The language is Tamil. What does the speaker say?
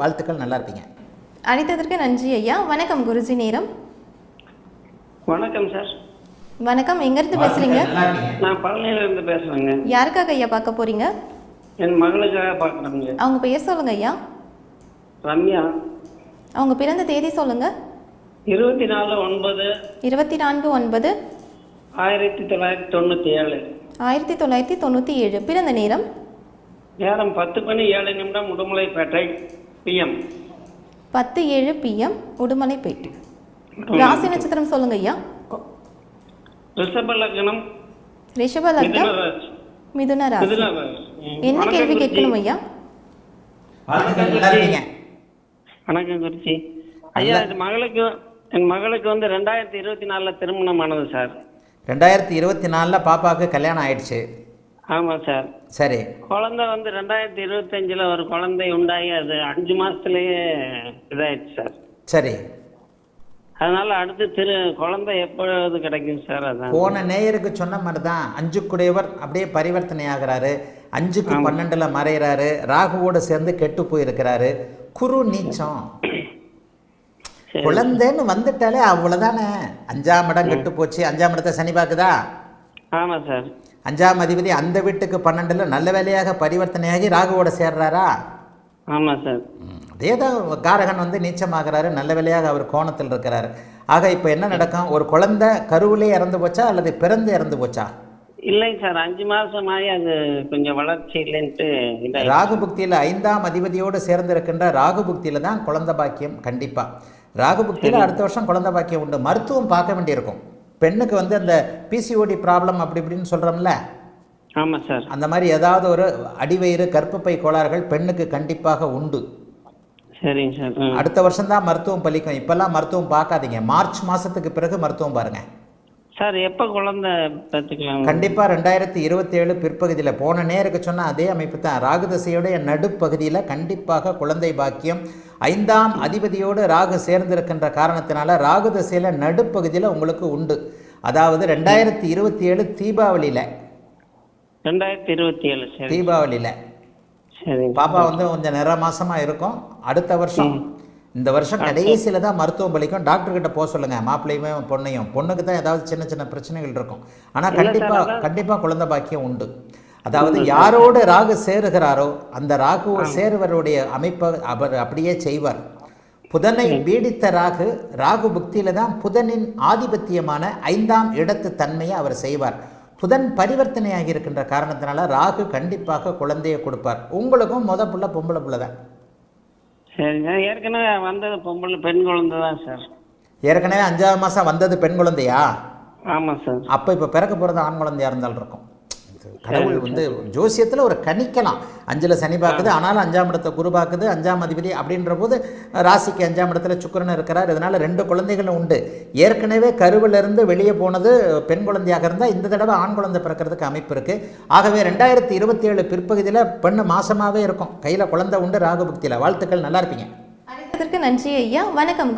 வாழ்த்துக்கள், நல்லா இருப்பீங்க. அழைத்ததற்கு நன்றி ஐயா. வணக்கம் குருஜி நேரம். வணக்கம் சார். வணக்கம், எங்கேருந்து பேசுகிறீங்க? நான் பழனியிலேருந்து பேசுகிறேங்க. யாருக்காக ஐயா பார்க்க போகிறீங்க? என் மகளுக்காக பார்க்குறேங்க. அவங்க பெயர் சொல்லுங்க ஐயா. ரம்யா. அவங்க பிறந்த தேதி சொல்லுங்க. 24/9. 24/9. 1997. 1997. பிறந்த நேரம்? நேரம் 10:07 உடுமலைப்பேட்டை PM. 10:07 PM உடுமலைப்பேட்டை. ராசி நட்சத்திரம் சொல்லுங்க ஐயா. ரிஷப லக்னம். ரிஷப லக்னம், மிதுன ராசி. என்ன கேள்வி கேட்கணும் ஐயா? வணக்கம் குருஜி. ஐயா, என் மகளுக்கு வந்து 2024 திருமணமானது சார். 2024 பாப்பாவுக்கு கல்யாணம் ஆயிடுச்சு. ஆமாம் சார். சரி. குழந்தை வந்து 2025 ஒரு குழந்தை உண்டாகி அது 5 மாசத்துலயே இதாயிடுச்சு சார். சரி. அதனால அடுத்து குழந்தை எப்பொழுது கிடைக்கும் சார்? அதான் போன நேயருக்கு சொன்ன மாதிரி தான். 5குடையவர் அப்படியே பரிவர்த்தனை ஆகிறாரு. 5க்கு 12ல் மறைகிறாரு. ராகுவோடு சேர்ந்து கெட்டு போயிருக்கிறாரு. குரு நீச்சம். குழந்தைன்னு வந்துட்டாலே அவ்வளோதானே. 5ஆம் இடம் கெட்டு போச்சு. 5ஆம் இடத்தை சனி பார்க்குதா? ஆமாம் சார். 5ஆம் அதிபதி அந்த வீட்டுக்கு 12ல் நல்ல வேலையாக பரிவர்த்தனையாகி ராகுவோட சேர்றாரா? ஆமாம் சார். அதே தான் காரகன் வந்து நீச்சமாகிறாரு. நல்ல வேலையாக அவர் கோணத்தில் இருக்கிறாரு. ஆக இப்போ என்ன நடக்கும்? ஒரு குழந்தை கருவிலே இறந்து போச்சா அல்லது பிறந்து இறந்து போச்சா? இல்லைங்க சார், 5 மாசமாகி அது கொஞ்சம் வளர்ச்சி இல்லைன்ட்டு. ராகு புக்தியில் 5ஆம் அதிபதியோடு சேர்ந்து இருக்கின்ற ராகு புக்தியில் தான் குழந்தை பாக்கியம். கண்டிப்பாக ராகு புக்தியில் அடுத்த வருஷம் குழந்தை பாக்கியம் உண்டு. மருத்துவம் பார்க்க வேண்டியிருக்கும். பெண்ணுக்கு வந்து அந்த PCOD ப்ராப்ளம் அப்படி இப்படின்னு சொல்கிறோம்ல. ஆமாம் சார். அந்த மாதிரி ஏதாவது ஒரு அடிவயிறு கர்ப்பப்பை கோளாறுகள் பெண்ணுக்கு கண்டிப்பாக உண்டு. சரிங்க சார். அடுத்த வருஷம் தான் மருத்துவம் பலிக்கும். இப்போல்லாம் மருத்துவம் பார்க்காதீங்க. மார்ச் மாதத்துக்கு பிறகு மருத்துவம் பாருங்கள் சார். எப்போ குழந்தை பார்த்துக்கலாம்? கண்டிப்பாக 2027 பிற்பகுதியில். போன நேருக்கு சொன்னால் அதே அமைப்பு தான். ராகு திசையோடைய நடுப்பகுதியில் கண்டிப்பாக குழந்தை பாக்கியம். 5ஆம் அதிபதியோடு ராகு சேர்ந்திருக்கின்ற காரணத்தினால ராகு திசையில் நடுப்பகுதியில் உங்களுக்கு உண்டு. அதாவது 2027 தீபாவளியில். 2027 சரி. தீபாவளியில் சரி. பாப்பா வந்து கொஞ்சம் நிற மாசமாக இருக்கும். அடுத்த வருஷம் இந்த வருஷம் கடைசியில் தான் மருத்துவம் பலிக்கும். டாக்டர்கிட்ட போக சொல்லுங்கள். மாப்பிள்ளையுமே பொண்ணையும். பொண்ணுக்கு தான் ஏதாவது சின்ன சின்ன பிரச்சனைகள் இருக்கும். ஆனால் கண்டிப்பாக குழந்தை பாக்கியம் உண்டு. அதாவது யாரோடு ராகு சேருகிறாரோ அந்த ராகு சேருவருடைய அமைப்பை அவர் அப்படியே செய்வார். புதனை பீடித்த ராகு புக்தியில் தான் புதனின் ஆதிபத்தியமான 5ஆம் இடத்து தன்மையை அவர் செய்வார். புதன் பரிவர்த்தனையாகி இருக்கின்ற காரணத்தினால ராகு கண்டிப்பாக குழந்தையை கொடுப்பார். உங்களுக்கும் புள்ள பொம்பளை பிள்ளை தான். சரிங்க. ஏற்கனவே வந்தது பெண் குழந்தை தான் சார். ஏற்கனவே 5ஆம் மாதம் வந்தது பெண் குழந்தையா? ஆமாம் சார். அப்போ இப்போ பிறக்க போகிறது ஆண் குழந்தையாக இருந்தாலும் இருக்கும். கடவுள் வந்து ஜோசியத்தில் ஒரு கணிக்கலாம். 5ல் சனி பார்க்குது, ஆனாலும் 5ஆம் இடத்தை குரு பார்க்குது. 5ஆம் அதிபதி அப்படின்ற போது ராசிக்கு 5ஆம் இடத்துல சுக்கிரன் இருக்கிறார். இதனால் 2 குழந்தைகளும் உண்டு. ஏற்கனவே கருவிலிருந்து வெளியே போனது பெண் குழந்தையாக இருந்தால் இந்த தடவை ஆண் குழந்தை பிறக்கிறதுக்கு அமைப்பு இருக்குது. ஆகவே 2027 பிற்பகுதியில் பெண்ணு மாசமாகவே இருக்கும். கையில் குழந்தை உண்டு ராகு புக்தியில். வாழ்த்துக்கள், நல்லா இருப்பீங்க. அழைத்ததற்கு நன்றி ஐயா. வணக்கம்.